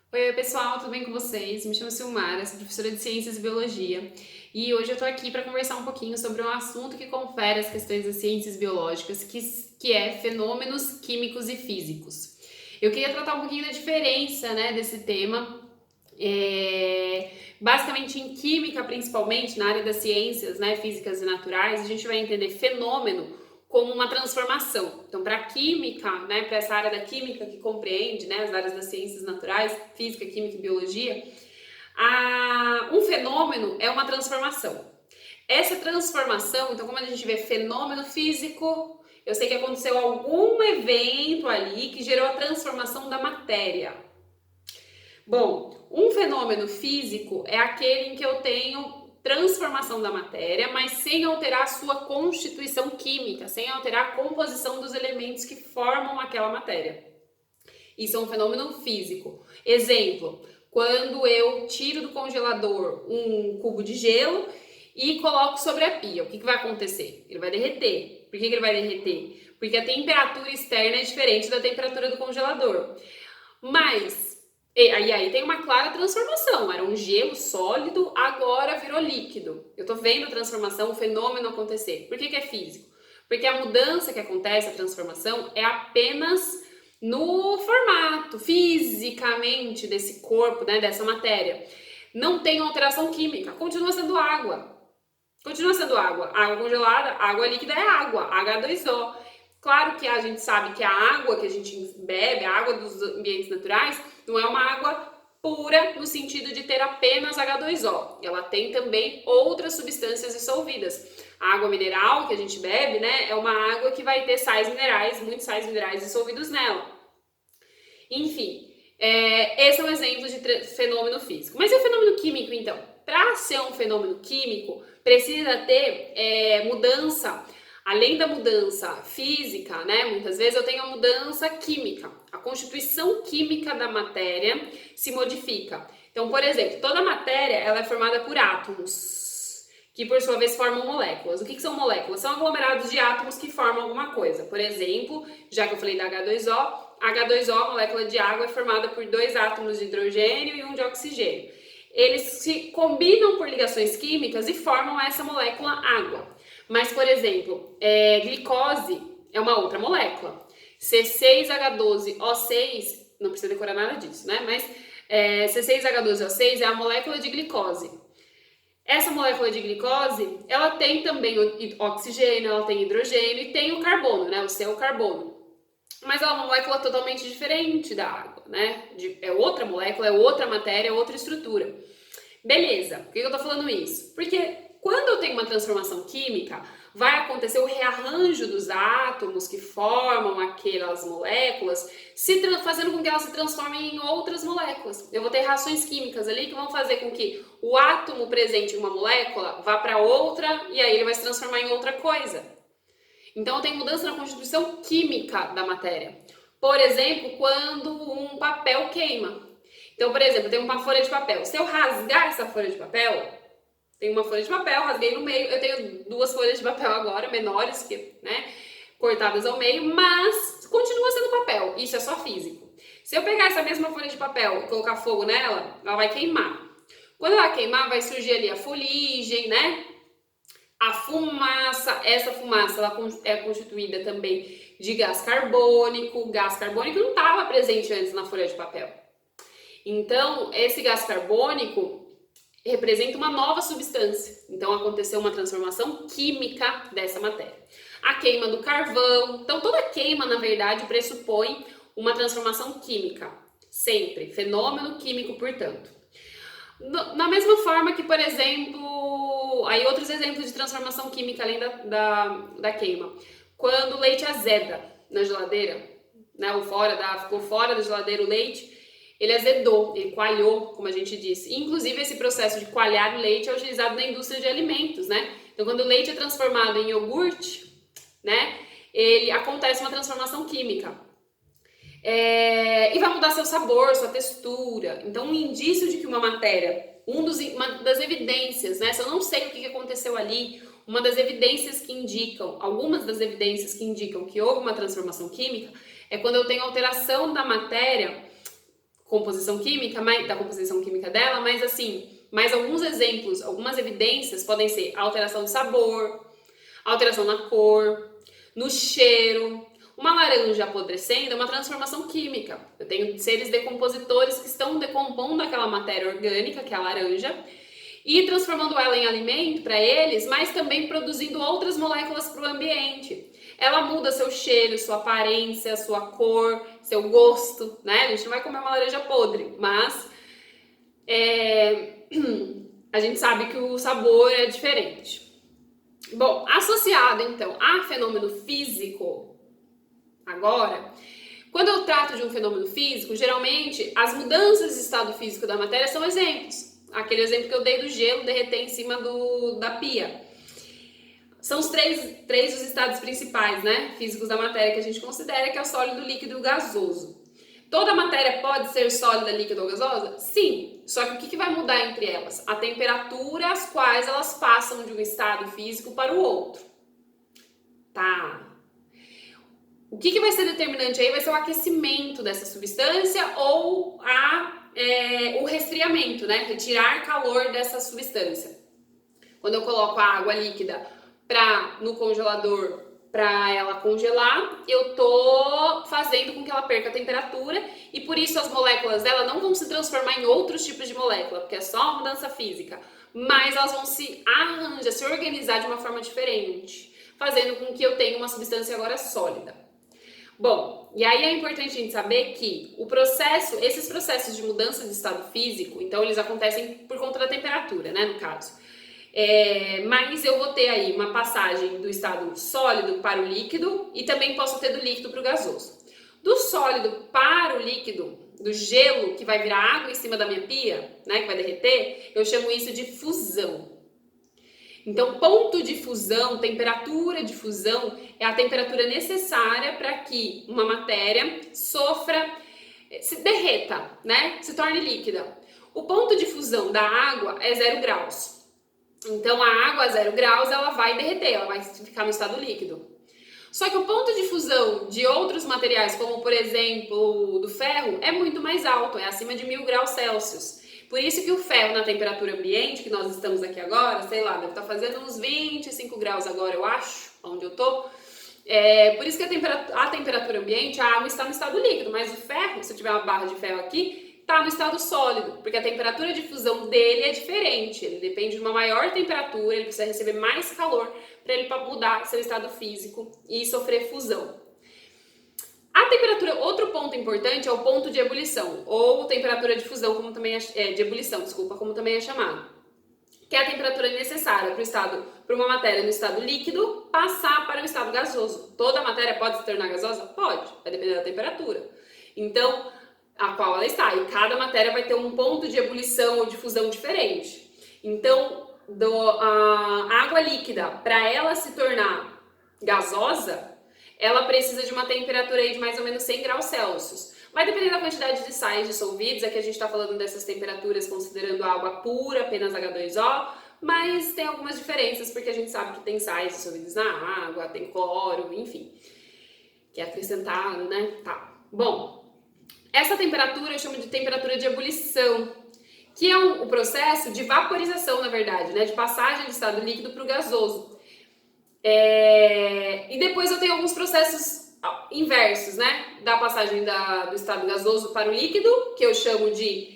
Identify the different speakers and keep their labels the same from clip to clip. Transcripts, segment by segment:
Speaker 1: Oi, pessoal, tudo bem com vocês? Me chamo Silmara, sou professora de Ciências e Biologia e hoje eu tô aqui para conversar um pouquinho sobre um assunto que confere as questões das ciências biológicas, que é fenômenos químicos e físicos. Eu queria tratar um pouquinho da diferença, né, desse tema, basicamente em química, principalmente na área das ciências, né, físicas e naturais, a gente vai entender fenômeno como uma transformação. Então, para a química, né, para essa área da química que compreende, né, as áreas das ciências naturais, física, química e biologia, um fenômeno é uma transformação. Essa transformação, então, como a gente vê fenômeno físico, eu sei que aconteceu algum evento ali que gerou a transformação da matéria. Bom, um fenômeno físico é aquele em que eu tenho transformação da matéria, mas sem alterar a sua constituição química, sem alterar a composição dos elementos que formam aquela matéria. Isso é um fenômeno físico. Exemplo, quando eu tiro do congelador um cubo de gelo e coloco sobre a pia, o que vai acontecer? Ele vai derreter. Por que ele vai derreter? Porque a temperatura externa é diferente da temperatura do congelador. Mas aí tem uma clara transformação. Era um gelo sólido, agora virou líquido. Eu tô vendo a transformação, o fenômeno acontecer. Por que é físico? Porque a mudança que acontece, a transformação, é apenas no formato, fisicamente desse corpo, né, dessa matéria. Não tem alteração química, continua sendo água. Continua sendo água. Água congelada, água líquida é água, H2O. Claro que a gente sabe que a água que a gente bebe, a água dos ambientes naturais, não é uma água pura no sentido de ter apenas H2O. Ela tem também outras substâncias dissolvidas. A água mineral que a gente bebe, né, é uma água que vai ter sais minerais, muitos sais minerais dissolvidos nela. Enfim, esse é um exemplo de fenômeno físico. Mas e o fenômeno químico, então? Para ser um fenômeno químico, precisa ter mudança. Além da mudança física, né? Muitas vezes eu tenho a mudança química. A constituição química da matéria se modifica. Então, por exemplo, toda matéria ela é formada por átomos, que por sua vez formam moléculas. O que são moléculas? São aglomerados de átomos que formam alguma coisa. Por exemplo, já que eu falei da H2O, H2O, a molécula de água, é formada por 2 átomos de hidrogênio e um de oxigênio. Eles se combinam por ligações químicas e formam essa molécula água. Mas, por exemplo, glicose é uma outra molécula. C6H12O6, não precisa decorar nada disso, né? Mas C6H12O6 é a molécula de glicose. Essa molécula de glicose, ela tem também oxigênio, ela tem hidrogênio e tem o carbono, né? O seu carbono. Mas ela é uma molécula totalmente diferente da água, né? É outra molécula, é outra matéria, é outra estrutura. Beleza, por que eu tô falando isso? Porque quando eu tenho uma transformação química, vai acontecer o rearranjo dos átomos que formam aquelas moléculas, fazendo com que elas se transformem em outras moléculas. Eu vou ter reações químicas ali que vão fazer com que o átomo presente em uma molécula vá para outra e aí ele vai se transformar em outra coisa. Então tem mudança na constituição química da matéria. Por exemplo, quando um papel queima. Então, por exemplo, tem uma folha de papel. Se eu rasgar essa folha de papel, tem uma folha de papel, rasguei no meio, eu tenho 2 folhas de papel agora, menores, que, né, cortadas ao meio, mas continua sendo papel. Isso é só físico. Se eu pegar essa mesma folha de papel e colocar fogo nela, ela vai queimar. Quando ela queimar, vai surgir ali a fuligem, né? A fumaça, essa fumaça ela é constituída também de gás carbônico. O gás carbônico não estava presente antes na folha de papel. Então, esse gás carbônico representa uma nova substância. Então, aconteceu uma transformação química dessa matéria. A queima do carvão. Então, toda queima, na verdade, pressupõe uma transformação química. Sempre. Fenômeno químico, portanto. Na mesma forma que, por exemplo, aí outros exemplos de transformação química além da queima. Quando o leite azeda na geladeira, né, ficou fora da geladeira o leite, ele azedou, ele coalhou, como a gente disse. Inclusive, esse processo de coalhar o leite é utilizado na indústria de alimentos, né? Então, quando o leite é transformado em iogurte, né, acontece uma transformação química. E vai mudar seu sabor, sua textura. Então, um indício de que uma matéria, uma das evidências, né? Se eu não sei o que aconteceu ali, algumas das evidências que indicam que houve uma transformação química, é quando eu tenho alteração da matéria composição química, da composição química dela, mas assim, mais alguns exemplos, algumas evidências podem ser alteração de sabor, alteração na cor, no cheiro. Uma laranja apodrecendo é uma transformação química. Eu tenho seres decompositores que estão decompondo aquela matéria orgânica, que é a laranja, e transformando ela em alimento para eles, mas também produzindo outras moléculas para o ambiente. Ela muda seu cheiro, sua aparência, sua cor, seu gosto, né? A gente não vai comer uma laranja podre, mas a gente sabe que o sabor é diferente. Bom, associado então a fenômeno físico, agora, quando eu trato de um fenômeno físico, geralmente as mudanças de estado físico da matéria são exemplos. Aquele exemplo que eu dei do gelo derreter em cima da pia. São os três os estados principais, né, físicos da matéria que a gente considera, que é o sólido, líquido e o gasoso. Toda matéria pode ser sólida, líquida ou gasosa? Sim, só que o que vai mudar entre elas? A temperatura às quais elas passam de um estado físico para o outro. Tá. O que vai ser determinante aí vai ser o aquecimento dessa substância ou o resfriamento, né? Retirar calor dessa substância. Quando eu coloco a água líquida no congelador para ela congelar, eu tô fazendo com que ela perca a temperatura e por isso as moléculas dela não vão se transformar em outros tipos de molécula, porque é só uma mudança física, mas elas vão se organizar de uma forma diferente, fazendo com que eu tenha uma substância agora sólida. Bom, e aí é importante a gente saber que esses processos de mudança de estado físico, então eles acontecem por conta da temperatura, né, no caso. Mas eu vou ter aí uma passagem do estado sólido para o líquido e também posso ter do líquido para o gasoso. Do sólido para o líquido, do gelo que vai virar água em cima da minha pia, né, que vai derreter, eu chamo isso de fusão. Então, ponto de fusão, temperatura de fusão, é a temperatura necessária para que uma matéria se derreta, né, se torne líquida. O ponto de fusão da água é 0 graus. Então, a água a 0 graus, ela vai derreter, ela vai ficar no estado líquido. Só que o ponto de fusão de outros materiais, como por exemplo do ferro, é muito mais alto, é acima de 1000 graus Celsius. Por isso que o ferro na temperatura ambiente, que nós estamos aqui agora, sei lá, deve estar fazendo uns 25 graus agora, eu acho, onde eu tô. Por isso que a temperatura ambiente, a água está no estado líquido, mas o ferro, se eu tiver uma barra de ferro aqui, está no estado sólido, porque a temperatura de fusão dele é diferente, ele depende de uma maior temperatura, ele precisa receber mais calor para ele mudar seu estado físico e sofrer fusão. A temperatura, outro ponto importante é o ponto de ebulição, ou temperatura de fusão, como também de ebulição, como também é chamado, que é a temperatura necessária para uma matéria no estado líquido passar para o estado gasoso. Toda matéria pode se tornar gasosa? Pode, vai depender da temperatura. Então, a qual ela está, e cada matéria vai ter um ponto de ebulição ou de fusão diferente. Então, a água líquida, para ela se tornar gasosa, ela precisa de uma temperatura aí de mais ou menos 100 graus Celsius. Vai depender da quantidade de sais dissolvidos, aqui a gente está falando dessas temperaturas considerando a água pura, apenas H2O, mas tem algumas diferenças, porque a gente sabe que tem sais dissolvidos na água, tem cloro, enfim, que é acrescentado, né? Tá. Bom, essa temperatura eu chamo de temperatura de ebulição, que é o processo de vaporização, na verdade, né? De passagem do estado líquido para o gasoso. E depois eu tenho alguns processos inversos, né? Da passagem do estado gasoso para o líquido, que eu chamo de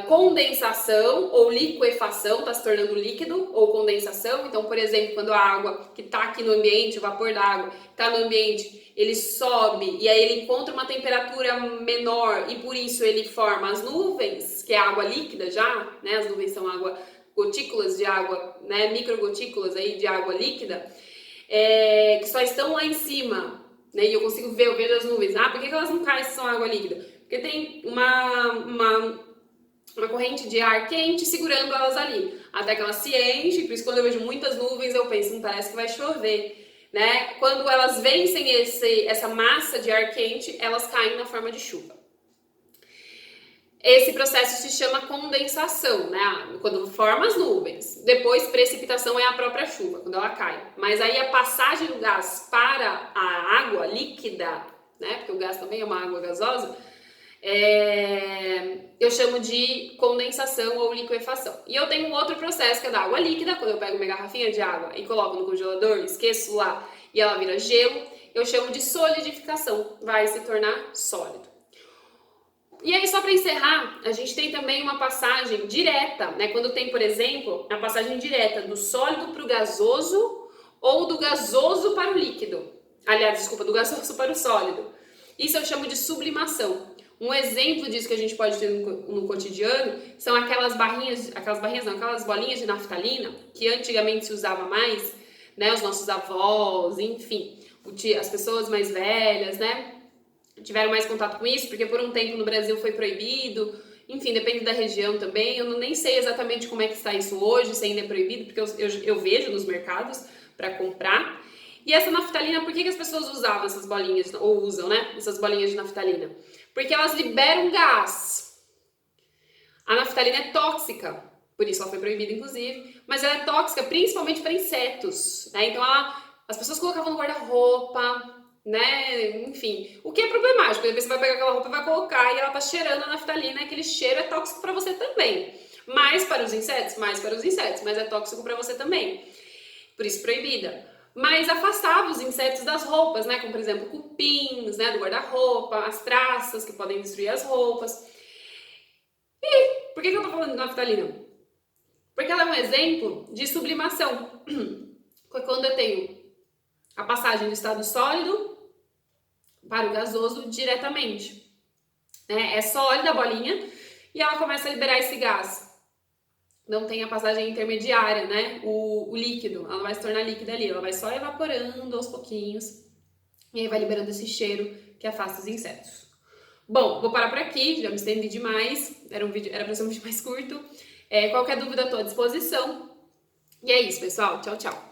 Speaker 1: condensação ou liquefação, está se tornando líquido, ou condensação. Então, por exemplo, quando a água que está aqui no ambiente, o vapor da água está no ambiente, ele sobe e aí ele encontra uma temperatura menor e por isso ele forma as nuvens, que é água líquida já, né? As nuvens são gotículas de água, né? Microgotículas aí de água líquida, que só estão lá em cima, né? E eu consigo ver, eu vejo as nuvens. Por que elas não caem se são água líquida? Porque tem uma corrente de ar quente segurando elas ali, até que elas se enchem. Por isso, quando eu vejo muitas nuvens, eu penso, não parece que vai chover, né? Quando elas vencem essa massa de ar quente, elas caem na forma de chuva. Esse processo se chama condensação, né? Quando forma as nuvens. Depois, precipitação é a própria chuva, quando ela cai. Mas aí a passagem do gás para a água líquida, né? Porque o gás também é uma água gasosa, eu chamo de condensação ou liquefação. E eu tenho um outro processo que é da água líquida, quando eu pego minha garrafinha de água e coloco no congelador, esqueço lá e ela vira gelo, eu chamo de solidificação, vai se tornar sólido. E aí, só para encerrar, a gente tem também uma passagem direta, né? Quando tem, por exemplo, a passagem direta do sólido para o gasoso ou do gasoso para o líquido. Aliás, desculpa, do gasoso para o sólido. Isso eu chamo de sublimação. Um exemplo disso que a gente pode ter no cotidiano são aquelas bolinhas de naftalina, que antigamente se usava mais, né? Os nossos avós, enfim, as pessoas mais velhas, né? Tiveram mais contato com isso, porque por um tempo no Brasil foi proibido, enfim, depende da região também. Eu nem sei exatamente como é que está isso hoje, se ainda é proibido, porque eu vejo nos mercados para comprar. E essa naftalina, por que as pessoas usavam essas bolinhas, ou usam, né, essas bolinhas de naftalina? Porque elas liberam gás. A naftalina é tóxica, por isso ela foi proibida, inclusive, mas ela é tóxica principalmente para insetos, né? Então as pessoas colocavam no guarda-roupa, né, enfim, o que é problemático, depois você vai pegar aquela roupa e vai colocar e ela tá cheirando a naftalina, e aquele cheiro é tóxico para você também, mais para os insetos, mas é tóxico para você também, por isso proibida. Mas afastava os insetos das roupas, né, como por exemplo cupins, né, do guarda-roupa, as traças que podem destruir as roupas. E por que eu tô falando de naftalina? Porque ela é um exemplo de sublimação, quando eu tenho a passagem do estado sólido para o gasoso diretamente, né? É sólida a bolinha e ela começa a liberar esse gás. Não tem a passagem intermediária, né? O líquido, ela vai se tornar líquida ali, ela vai só evaporando aos pouquinhos e aí vai liberando esse cheiro que afasta os insetos. Bom, vou parar por aqui, já me estendi demais, era para ser um vídeo mais curto. Qualquer dúvida, estou à disposição. E é isso, pessoal. Tchau, tchau.